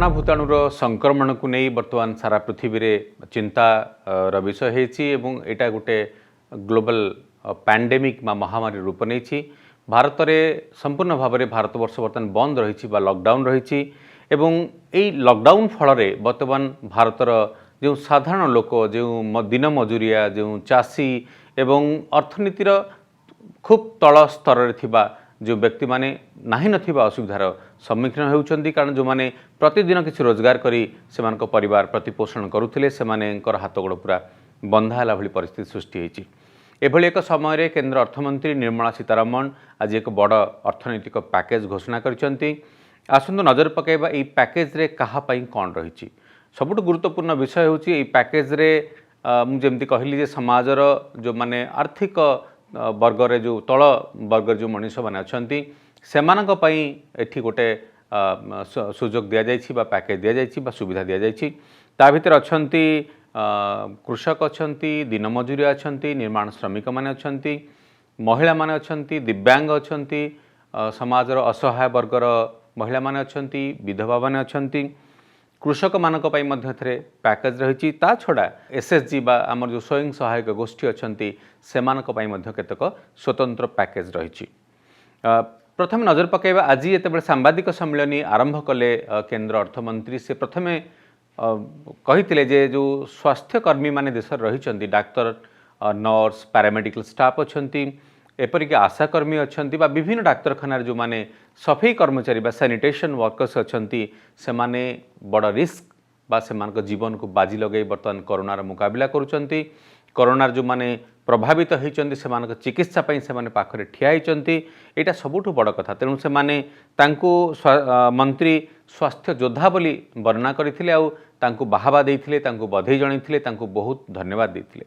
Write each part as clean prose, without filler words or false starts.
Corona भूताणुर संक्रमण को नहीं बर्तमान सारा पृथ्वी रे चिंता विषय होती एटा गोटे ग्लोबल पैंडेमिक महामारी रूप नहीं भारत में संपूर्ण भाव में भारत वर्ष बर्तमान बंद रही लॉकडाउन रही लॉकडाउन फल बर्तमान भारतर जो साधारण लोक जो दिन मजूरिया जो चाषी एवं अर्थनीतिर खूब तल स्तर में जो व्यक्ति माने नाही नथिबा असुविधार सम्मुखीन होउछन्ती कारण जो माने प्रतिदिन किसी रोजगार करी सेमानक परिवार प्रतिपोषण करुथिले सेमानेकर हाथ गोड़ पूरा बंधा होला भली परिस्थिति सृष्टि होईछि। एभली एक समय रे केंद्र अर्थमंत्री निर्मला सीतारमण आज एक बड़ अर्थनैतिक पैकेज घोषणा करिसन्ती। आसंतु नजर पकाइबा एई पैकेज रे कहा पई कोन रहिछि। सबुठ गुरुत्वपूर्ण विषय होछि एई पैकेज रे मु जेमति कहली जे समाजर जो माने आर्थिक वर्गर जो तल वर्गर जो मनीष मैंने अच्छा से गोटे सुजोग दि जाइए पैकेज दि जाइए सुविधा दि जाइए ता भीतर अच्छा कृषक अच्छा दिन मजूरिया अच्छा निर्माण श्रमिक मैंने अच्छा महिला माने अच्छा दिव्यांग अच्छा समाजर असहाय वर्गर महिला माने अच्छा विधवा माने अच्छा कृषक मानक पई मध्य पैकेज रही ता छड़ा एसएचजी बा आमर जो स्वयं सहायक गोष्ठी अच्छा सेमानक पई मध्य केतक स्वतंत्र पैकेज रही। प्रथम नजर पकाइबा आज ये सांबादिक सम्मेलन आरंभ कले केंद्र अर्थमंत्री से प्रथमे कही जे जो स्वास्थ्यकर्मी माने देश रही डाक्तर नर्स पैरामेडिकल स्टाफ अच्छा एपरिक आशाकर्मी अच्छा विभिन्न डाक्तखाना जो माने सफाई कर्मचारी बा सैनिटेशन वर्कर्स अच्छा से माने बड़ रिस्क बा सेमानक जीवन को बाजी लगे बर्तमान कोरोनार मुकाबला करुचंती। कोरोनार जो माने प्रभावित होइचंती सेमानक चिकित्सा पई सेमाने पाखरे ठिया होइचंती एटा सबुठु बड़ कथा। तेणु सेमाने तांको मंत्री स्वास्थ्य योद्धा बोली वर्णना करथिले आउ तांको बाहाबा देइथिले तांको बधाई जणाइथिले तांको बहुत धन्यवाद देइथिले।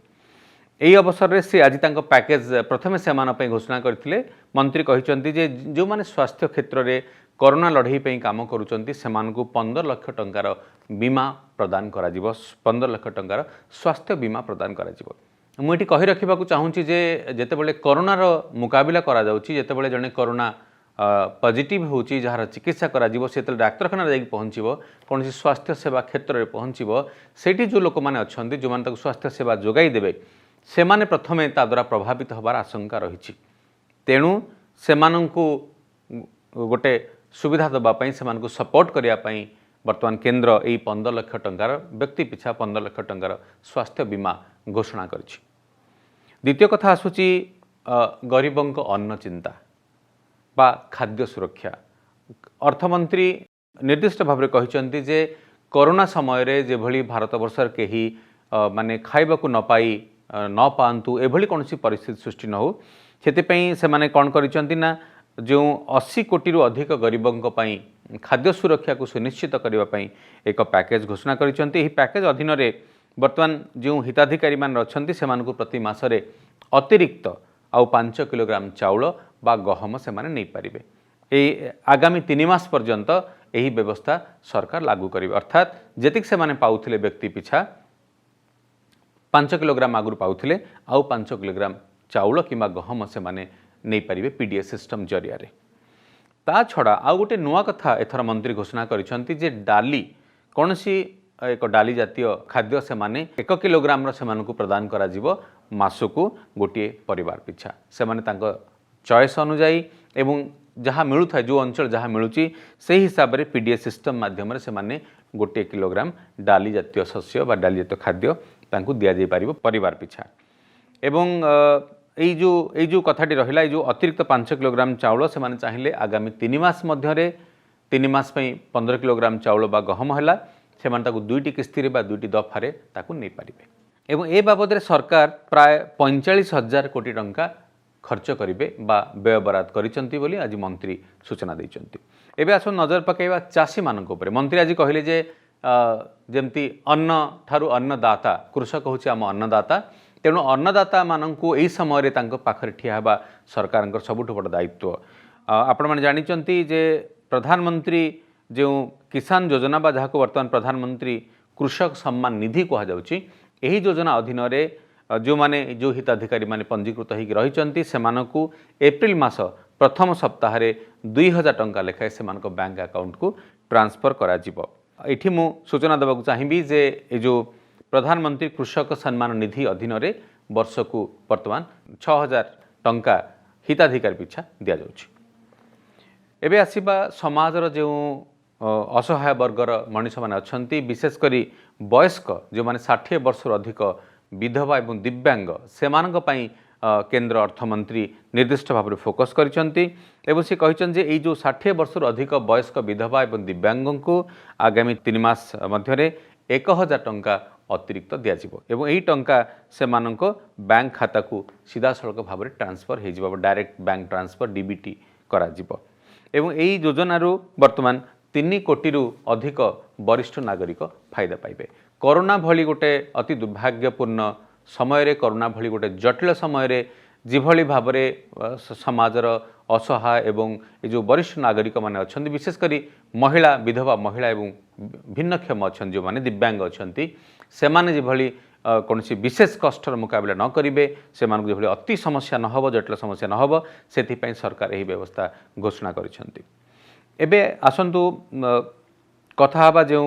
यही अवसर में से आज पैकेज प्रथमे से घोषणा करते मंत्री कहते जे जो माने स्वास्थ्य क्षेत्र में कोरोना लड़ई पे काम करुँच से 15 लाख टंकार बीमा प्रदान करा 15 लाख टंकार स्वास्थ्य बीमा प्रदान करा। मुझे कही रखा चाहूँगी जे जितेबाला कोरोनार मुकाबला करते जड़े कोरोना पॉजिटिव होची जार चिकित्सा करा से डाक्तखाना जाकि पहुँचब कौन स्वास्थ्य सेवा क्षेत्र में पहुँचब से जो लोक मैंने अच्छा जो मैंने स्वास्थ्य सेवा जोगाई देवे से माने प्रथमे ता द्वारा प्रभावित होबार आशंका रही। तेणु सेमानंकु गोटे सुविधा दबापाई सेमानंकु सपोर्ट करने बर्तमान केंद्र यही 15 लाख टंकार व्यक्ति पिछा 15 लाख टंकार स्वास्थ्य बीमा घोषणा करिछि। द्वितीय कथा आसुची गरीबों अन्न चिंता बा खाद्य सुरक्षा। अर्थमंत्री निर्दिष्ट भाव में कहते जे कोरोना समय रे जेभली भारतवर्षर केही माने खाइबाकू न पाई न पातु एभली कौन परिस्थिति सृष्टि न हो से माने कौन करिसंती जो 80 कोटी रु अधिक गरीबों खाद्य सुरक्षा को सुनिश्चित करने एक पैकेज घोषणा करिसंती। एही पैकेज अधीन रे वर्तमान जो हिताधिकारी मान अछंती सेमानकु प्रति मासरे अतिरिक्त आउ 5 किलोग्राम चाउल बा गहम से माने नहीं पारिबे। ए आगामी 3 मास पर्यंत यही व्यवस्था सरकार लागू करिवे अर्थात जेतिक से माने पाउथिले व्यक्ति पिछा 5 किलोग्राम आगुरी पाउथिले आउ 5 किलोग्राम चाउल किंबा गहम से माने नहीं पारिबे पीडीएस सिस्टम जरिया रे। ता छड़ा आउ गोटे नुआ कथा एथर मंत्री घोषणा करिसंती जे डाली कौनसी एक डाली जातीय खाद्य से माने 1 किलोग्राम से मानकु प्रदान करा जिवो मासकु गोटे परिवार पिछा से माने तांको चॉइस अनुसार एवं जहाँ मिलू था जो अंचल जहाँ मिलूची से हिसाब से पीडीएस सिस्टम माध्यम से माने गोटे किलोग्राम डाली जातीय शस्य बा डाली जातीय खाद्य तांकु दिया जाई पारिबो परिवार पिछा। एवं यही जो कथाटी रहिला जो अतिरिक्त 5 किलोग्राम चाउल से माने चाहिए आगामी 3 मास मध्य 3 मास 15 किलोग्राम चाउल बा गहम है से माने ताकु 2टी किस्ती बा 2टी दफारे ताकु नहीं पारिबे। एवं ए बाबद रे सरकार प्राय 45,000 कोटी टंका खर्च करेंगे बा व्यय बराद करिसंती बोली आज मंत्री सूचना दैचंती। एबे आसो नजर पकाइबा चाषी मानक उपरे। मंत्री आज कहले जे जेमती अन्न ठारू अन्नदाता कृषक होछि आम अन्नदाता तेणु अन्नदाता मानकु एई समय रे तांको पाखरे ठिया हेबा सरकारक सबुठ बड़ दायित्व। आपण माने जानिचंती जे प्रधानमंत्री जो किसान योजना बा जहाको वर्तमान प्रधानमंत्री कृषक सम्मान निधि कहा जाउछि एही योजना अधीन रे जो माने जो हिताधिकारी माने पंजीकृत होगी रही सेमानकु एप्रिल मास प्रथम सप्ताह 2000 टंका लेखाएं से बैंक अकाउंट को ट्रांसफर करा जिवो। एठी मु सूचना देवाक चाहिए जे ये जो प्रधानमंत्री कृषक सम्मान निधि अधीन वर्ष को वर्तमान 6000 टंका हिताधिकारी पिछा दि जाउछि। एबे आसीबा समाजर जो असहाय वर्गर मनीष मैंने अच्छा विशेषकर वयस्क जो मैंने 60 वर्ष अधिक विधवा एवं दिव्यांग से केंद्र अर्थमंत्री निर्दिष्ट भाव में फोकस कर से कहते जो 60 वर्ष अधिक वयस्क विधवा एवं दिव्यांग को आगामी 3 मास मध्य 1000 टंका अतिरिक्त दिज्व एवं यही टंका से बैंक खाता को सीधा सड़क भाव में ट्रांसफर हो डायरेक्ट बैंक ट्रांसफर डीबीटी करा एवं यही योजन वर्तमान 3 कोटी अधिक वरिष्ठ नागरिक फायदा पाइबे। कोरोना भली गोटे अति दुर्भाग्यपूर्ण समय कोरोना भली गोटे जटिल समय जिभली भाव में समाजर असहाय एवं ये जो वरिष्ठ नागरिक माने अच्छा विशेषकर महिला विधवा महिला एवं भिन्नक्षम अच्छा जो माने दिव्यांग अच्छा से जिभली कौन विशेष कष्टर मुकाबला न करेंगे से जो अति समस्या नहब जटिल समस्या नहब से सरकार यही व्यवस्था घोषणा करिसेंती। एबे आसंतु कथा हवा जो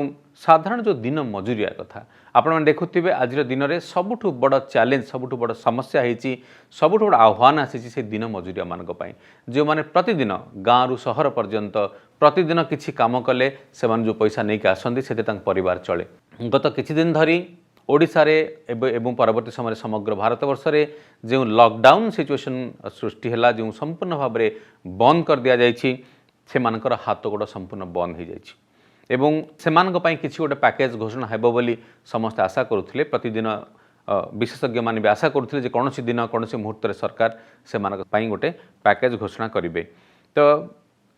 साधारण जो दिन मजूरिया कथा आपण मैंने देखुवे आज दिन में सबुठ बड़ चैलेंज सबुठ बड़ समस्या होती सबुठ बड़ आह्वान आसी से दिन मजूरिया मानक जो मैंने प्रतिदिन गाँव रु सहर पर्यंत प्रतिदिन किसी काम कले से जो पैसा नहीं आसती से परिवार चले। गत किछि दिन धरी ओडिशा रे एवं परवर्ती समय समग्र भारत वर्ष में जो लॉकडाउन सिचुएशन सृष्टि है जो संपूर्ण भाव में बंद कर दि जाइए से मानकर हाथ गोड़ संपूर्ण बंद हो जाइए एवं से किसी गोटे पैकेज घोषणा हेबो बोली समस्त आशा करुथिले प्रतिदिन विशेषज्ञ माने भी आशा करुथिले जे कौन दिन कौन मुहूर्त सरकार से गोटे पैकेज घोषणा करेंगे। तो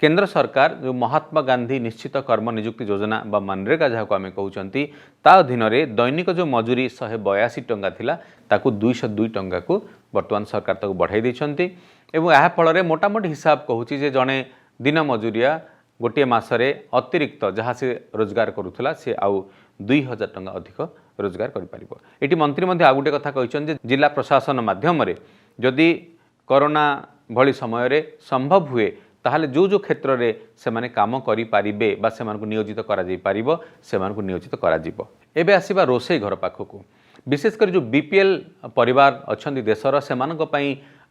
केंद्र सरकार जो महात्मा गांधी निश्चित कर्म नियुक्ति योजना बा मनरेगा जहाँ को आम कहते ता अधीन दैनिक जो मजूरी 182 टंका थिला ताकू 202 टंका को वर्तमान सरकार ताकू बढ़ाई देछंती एवं यह फल मोटामोटी हिसाब कहूँ जे जड़े दिन मजूरिया गोटे मसरे अतिरिक्त जहाँ से रोजगार करुला सी आउ 2000 टंका अधिक रोजगार करें। मंत्री आ गोटे कथा कहते जिला प्रशासन माध्यम जदि कोरोना भली समय संभव हुए ताहले जो क्षेत्र में से काम करें बा से नियोजित नियोजित कर आसवा रोषे घर पाखक विशेषकर जो बीपीएल परिवार अच्छा देशर से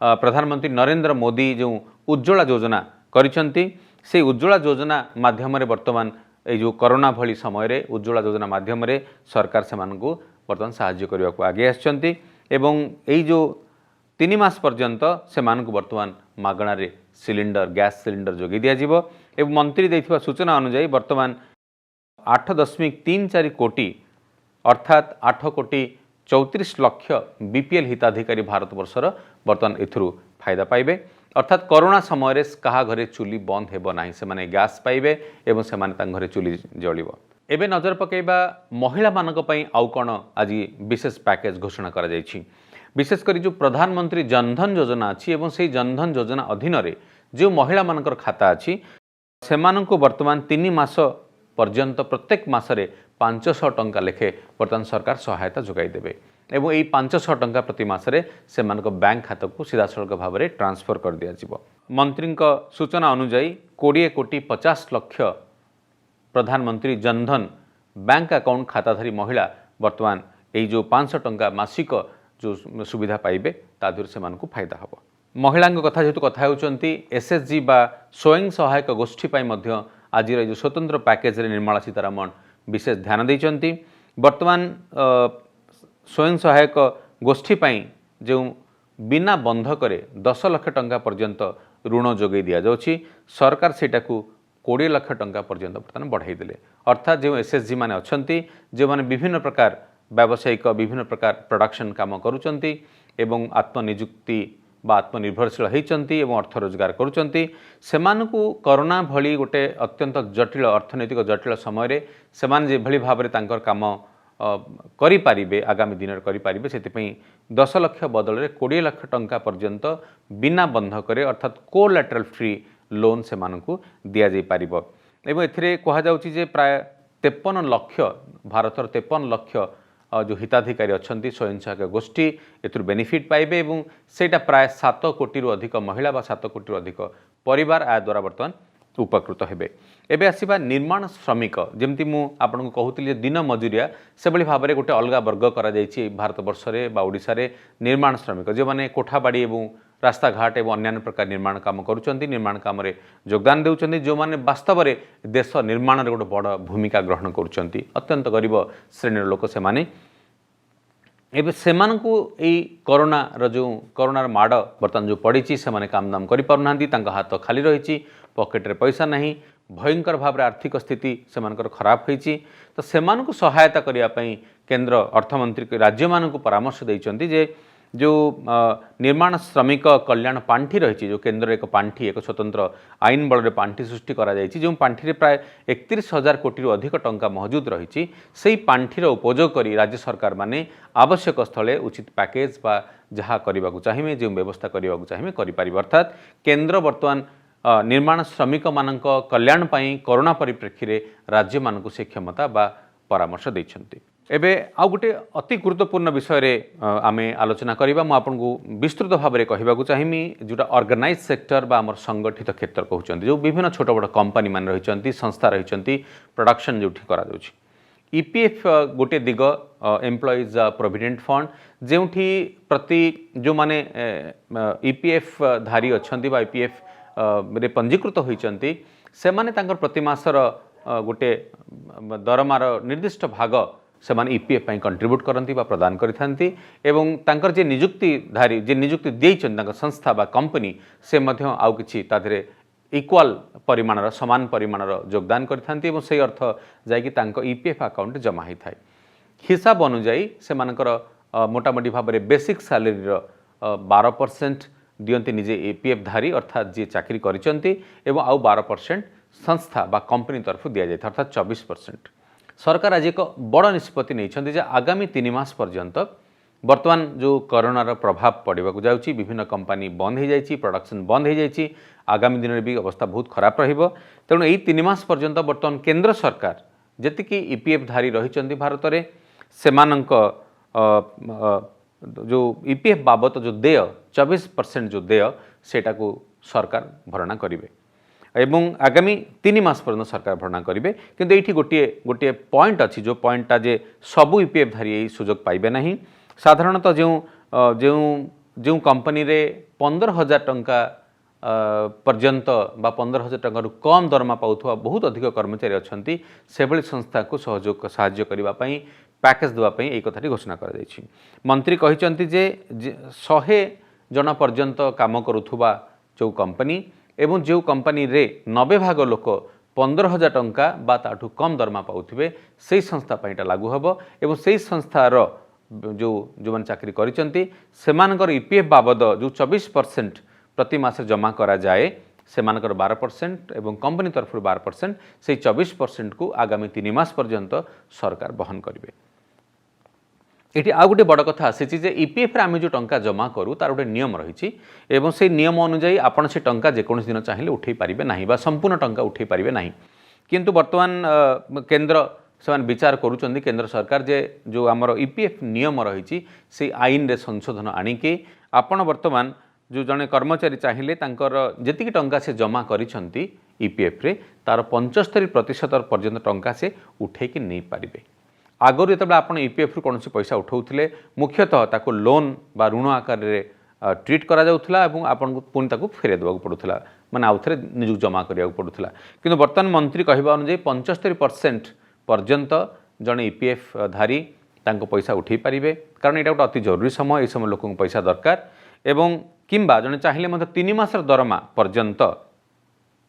प्रधानमंत्री नरेंद्र मोदी जो उज्ज्वला योजना करिसेंती से उज्ज्वला योजना माध्यम वर्तमान जो कोरोना भली समय उज्ज्वला योजना माध्यम सरकार से वर्तमान साहाय्य करने को आगे आसछंती एवं यही जो 3 मास पर्यंत से वर्तमान मागणार सिलिंडर गैस सिलिंडर जोगे दिज्व एवं मंत्री देथिबा सूचना अनुसार वर्तमान 8.34 कोटी अर्थात 8 कोटी 34 लक्ष बीपीएल हिताधिकारी भारत वर्षर वर्तमान एथुरु फायदा पाइबे अर्थात कोरोना समय कहा घरे चुली बंद हेबो नाही से माने गैस पाइबे एवं से माने घरे चुली जलिबो। एबे नजर पकेबा महिला मानक पई आउ कोन आज विशेष पैकेज घोषणा करा जायछि विशेषकर जो प्रधानमंत्री जनधन योजना अच्छी एवं से जनधन योजना अधीन जो महिला मानकर खाता अच्छी से वर्तमान 3 मास पर्यंत प्रत्येक मासरे 500 टंका लेखे वर्तमान सरकार सहायता जोगाई देबे एवं यही 500 टंका प्रति मासरे से बैंक खाता को सीधा सड़क भाव में ट्रांसफर कर दिया। मंत्री सूचना अनुसार 20 कोटी 50 लक्ष प्रधानमंत्री जनधन बैंक अकाउंट खाताधारी महिला वर्तमान यही जो 500 टंका मासिक जो सुविधा पाइबे तादर से फायदा हम। महिला कथा जेहेतु कथा होती एसएचजी बा स्वयं सहायक गोष्ठी आज जो स्वतंत्र पैकेज रे निर्मला सीतारमण विशेष ध्यान देइचंती वर्तमान स्वयं सहायक गोष्ठी जो बिना बंधक 10 लाख टंका पर्यंत ऋण जोगे दि जाउछि सरकार सेटा को 20 लाख टंका पर्यंत वर्तमान बढ़ाई देले अर्थात जो एसएचजी माने अछंती जो माने विभिन्न प्रकार व्यावसायिक विभिन्न प्रकार प्रोडक्शन काम करुचंती एवं आत्मनियुक्ति बा आत्मनिर्भरशील होती एवं अर्थ रोजगार करुचंती सेमानकु कोरोना भली गोटे अत्यंत जटिल अर्थनैतिक जटिल समय से भली भाव में तांकर काम करि पारिबे आगामी दिन में करें से 10 लाख बदल में 20 लाख टंका पर्यंत बिना बंधक अर्थात कोलैटरल फ्री लोन से दि जाई पारिबो एवं एथिरे कहा जाउछि जे प्राय 53 लाख भारतर 53 लाख जो हिताधिकारी अच्छा स्वयं सहायक गोष्ठी एथुर बेनिफिट पाइबे एवं सेटा प्राय 7 कोटी अधिक महिला बा 7 कोटी अधिक परिवार आ द्वारा वर्तमान उपकृत हेबे। एबे आसीबा निर्माण श्रमिक जेमती मु आपनको कहूतिली दिन मजुरिया से भली भाबरे गोटे अलगा वर्ग करा जायछि भारत वर्ष रे बा ओडिसा रे निर्माण श्रमिक जे माने कोठाबाड़ी एवं रास्ता घाट एवं अन्य प्रकार निर्माण काम करुचंती निर्माण काम रे योगदान देउचंती जो माने वास्तव रे देश निर्माण रे गोटे बड़ भूमिका ग्रहण करुचंती अत्यंत गरीब श्रेणी लोक से माने एबे सेमानकु एई कोरोनार माड़ बर्तमान जो पड़ी से माने काम दाम करि पारु नांती तांका हाथ खाली रही पकेट रे पैसा नहीं भयंकर भाव में आर्थिक स्थिति सेमानकर खराब होईची तो सेमानकु सहायता करिया पई केंद्र अर्थमंत्री राज्य मानकु परामर्श देइचंती जे जो निर्माण श्रमिक कल्याण पांठी रही जो केंद्र एक पांठी एक स्वतंत्र आईन बल में पांठी सृष्टि करा जायछि जो पांठी रे प्राय 31,000 कोटी अधिक टंका मौजूद रही से पांठीर उपयोग करी राज्य सरकार माने आवश्यक स्थले उचित पैकेज बा जहाँ करने को चाहिए जो व्यवस्था करने को चाहिए करि अर्थात केंद्र बर्तमान निर्माण श्रमिक मानक कल्याण पाई कोरोना परिप्रेक्षी रे राज्य मानक से क्षमता बा परामर्श देइछंती। एबे आ गोटे अति गुरुत्वपूर्ण विषय रे आमे आलोचना करिबा मु आपनको विस्तृत भाव में कहबाकू चाहिमी जोटा ऑर्गेनाइज सेक्टर बा हमर संगठित क्षेत्र कहउचंती जो विभिन्न छोट बड़ कंपनी मान रहिचंती संस्था रहिचंती प्रोडक्शन जोठी करा जाउची ईपीएफ गोटे दिग एम्प्लॉइज प्रोविडेंट फंड जोठी प्रति जो माने ईपीएफ धारी अछंती बा ईपीएफ रे पंजीकृत होइचंती से माने तांकर प्रति मासर गोटे दरमार निर्दिष्ट भाग से माने ईपीएफ पई कंट्रीब्यूट करंती बा प्रदान करिथांती एवं तांकर जे नियुक्तिधारी जे नियुक्ति देइचन तांकर संस्था बा कंपनी से मध्य आउ किछि ताधरे इक्वाल परिमाणर समान परिमाणर योगदान करिथांती एवं से अर्थ जाय कि तांको ईपीएफ अकाउंट जमा होई थाय हिसाब अनुसार से मानकर मोटामोटी भाव में बेसिक सैलरी 12% दियंती निजे ईपीएफ धारी अर्थात जी चाकरी करिसंती एवं आउ 12% संस्था बा कंपनी तरफ दिया जाय अर्थात 24%। सरकार आज एक बड़ निष्पत्ति नहीं आगामी 3 मास पर्यंत वर्तमान जो कोरोनार प्रभाव पड़ाक जाउची विभिन्न कंपनी बंद हो जाइए प्रोडक्शन बंद हो जाइए आगामी दिन में भी अवस्था बहुत खराब रहिबो तेणु यही 3 मास पर्यंत वर्तमान केंद्र सरकार जेतिकी ईपीएफ धारी रही भारत में सेमानंक जो ईपीएफ बाबत जो देय 24% जो देय सेटा को सरकार भरणा करिवे एवं आगामी 3 मास पर्यंत सरकार भरणा करेंगे किंतु ये गोटे गोटे पॉइंट अच्छी जो पॉइंटा जे सबू ईपीएफ धारी यही सुजोग पाइबे नहीं साधारणतः जो जो जो कंपनी रे 15,000 टंका पर्यंत बा 15,000 टंका कम दरमा पाउथवा बहुत अधिक कर्मचारी अच्छा से भली संस्था को सहयोग साहाय्य करने पैकेज देवाई यही कथाटी घोषणा कर मंत्री कहते जे 100 जन पर्यंत काम करुवा जो कंपनी एवं जो कंपनी रे 90 भाग लोक 15,000 टंका बा ताठू कम दरमा पाउथिबे से संस्था पाइटा लागू हबो एवं से संस्थार जो जो मन चाकरी करिसंती सेमानकर ईपीएफ बाबद जो 24% प्रति मास जमा करा जाए सेमानकर 12% एवं कंपनी तरफ 12% से 24% को आगामी 3 मास पर्यंत सरकार वहन करिवे। ये आ गोटे बड़ कथा आसी ईपीएफ आम जो टंका जमा करूँ तार गोटे नियम रही एवं से नियम अनुजाई आपड़ से टंका जेकोसी दिन चाहिए उठे पारे ना बा संपूर्ण टंका उठे पारे ना किंतु वर्तमान केंद्र से विचार करुँच केंद्र सरकार जे जो आमर ईपीएफ नियम रही से आईन रे संशोधन आणिकी आपण वर्तमान जो जड़े कर्मचारी चाहिए जी टंका से जमा करिसंती ईपीएफ रे तार 75% पर्यंत टंका से उठेकी नहीं पारिबे। आगुरी जो आप ईपीएफ रु कौन पैसा उठाऊले मुख्यतः ताको लोन बा ऋण आकार रे ट्रीट करा जाउथला एवं आपन को पुणी ताको फेरे देबा पड़ुला माने आउ थे निजुक जमा करिया पड़ुला किंतु वर्तमान मंत्री कहबा अनुसार 75% पर्यंत जड़े ईपीएफ धारी तांको पैसा उठे पारिबे कारण एटा गोटे अति जरूरी समय समय लोक पैसा दरकार एवं किंबा जड़े चाहिए 3 मासर दरमा पर्यंत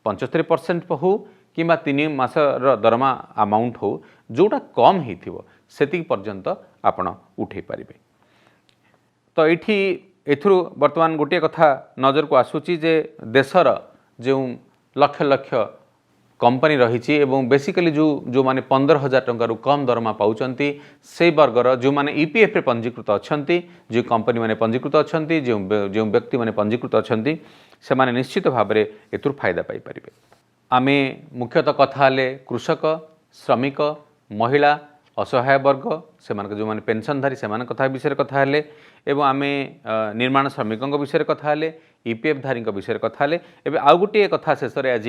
75% हो किंबा 3 मासर दरमा अमाउंट हो जोटा कम होती पर्यंत आपण उठे पारिबे। तो ये एथुरु वर्तमान गोटे कथा नजर को आसूची जे देशर जो लक्ष लक्ष कंपनी रही एवं बेसिकली जो जो माने 15,000 टंका कम दरमा पाउचंती से वर्गर जो माने ईपीएफ रे पंजीकृत अछंती जो कंपनी माने पंजीकृत अछंती जो जो व्यक्ति माने पंजीकृत अछंती से माने निश्चित भाव में एथुरु फायदा पाई परिबे। आमे मुख्यतः कथा हेले कृषक श्रमिक महिला असहाय वर्ग से जो मैंने पेनसनधारी से कथा विषय कथा हेले एवं आमे निर्माण श्रमिकों विषय कथा हेले ईपीएफ धारी विषय कथा हेले एवं आउ गोटे कथा शेष आज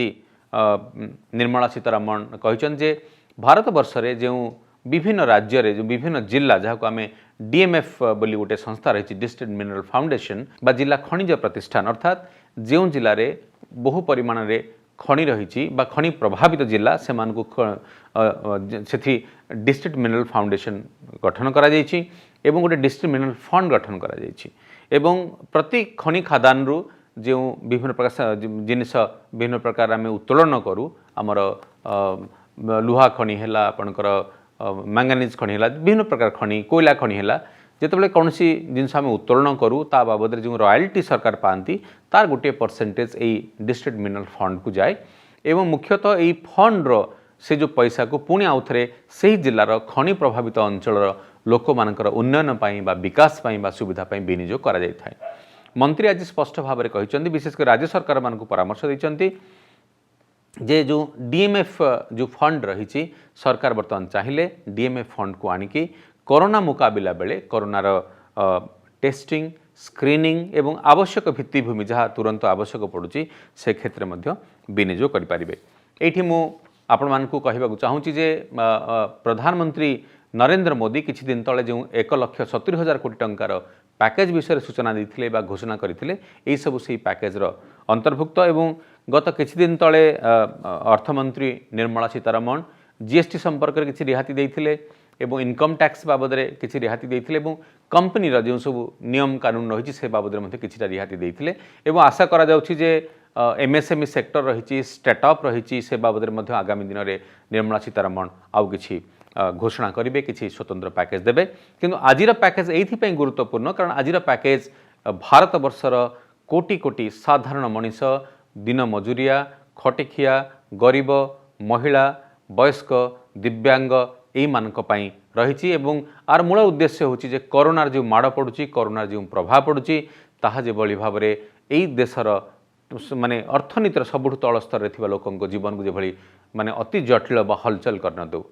निर्मला सीतारमण कहछन जे भारत वर्ष रे जो विभिन्न राज्य रे जो विभिन्न जिला जहाँ को आम डीएमएफ बोली गोटे संस्था रही डिस्ट्रिक्ट मिनरल फाउंडेशन बा जिला खनिज प्रतिष्ठान अर्थात जो जिले में बहु परिमाण रे खनि रही बा खनि प्रभावित जिला से डिस्ट्रिक्ट मिनरल फाउंडेशन गठन करा जायछि एवं गोटे डिस्ट्रिक्ट मिनरल फंड गठन करा जायछि एवं प्रति खनि खादान रु जो विभिन्न प्रकार जिनिस विभिन्न प्रकार आम उत्तोलन करूँ आमर लुहा खनि है आपणकर मैंगानीज खनि है विभिन्न प्रकार खनि कोयला खनि है जिते कौन जिनस आम उत्तोलन करूँ ता बाबद जो रॉयल्टी सरकार पाती तार गोटे परसेंटेज यही डिस्ट्रिक्ट मिनरल फंड को जाए एवं मुख्यतः यही फंड से जो पैसा को पुणी आउ थे से जिलार खनि प्रभावित अंचल लोक मानकर उन्नयन बा विकास बा सुविधा विनियोग करा जाय थाए। मंत्री आज स्पष्ट भाव में कहते विशेषकर राज्य सरकार मान परामर्श देते जे जो डीएमएफ जो फंड रही सरकार बर्तमान चाहिए डीएमएफ फंड को आनिकी कोरोना मुकाबिला बेले कोरोनार टेस्टिंग स्क्रीनिंग एवं आवश्यक भित्तिभूमि जहाँ तुरंत आवश्यक पड़ुची से क्षेत्र में विनियोग करें। ये मु आपण मानकु कहबाकू चाहूँगी जे प्रधानमंत्री नरेंद्र मोदी किछि दिन तले जो 1,70,000 कोटी टंकार पैकेज विषय सूचना देते घोषणा करते यही सब से पैकेजर अंतर्भुक्त एवं गत किछि दिन तले अर्थमंत्री निर्मला सीतारमण जीएसटी संपर्क में किछि रिहाती देते एवं इनकम टैक्स बाबद में किछि रिहाती देते कंपनी जो सब नियम कानून रही से बाबद में किछिटा रिहाती देते एवं आशा करा जाउछि जे एमएसएमई सेक्टर रही स्टार्टअप रही से बाबद में आगामी दिन में निर्मला सीतारमण आउ किछि घोषणा करेंगे किसी स्वतंत्र पैकेज देवे किंतु आजिर पैकेज ये गुरुत्वपूर्ण कारण आजिर पैकेज भारत वर्षर कोटी कोटी साधारण मनीष दिन मजुरिया खटिखिया गरीब महिला वयस्क दिव्यांग यही मानक रही एवं आर मूल उद्देश्य होची जे कोरोनार जो माड़ पड़ुची कोरोनार जो प्रभाव पड़ुची ताहा जे बळी भाव में यही देशर माने अर्थनीतिर सबुठ तल स्तर में लोकों जीवन को जो माने अति जटिल बा हलचल कर न दो।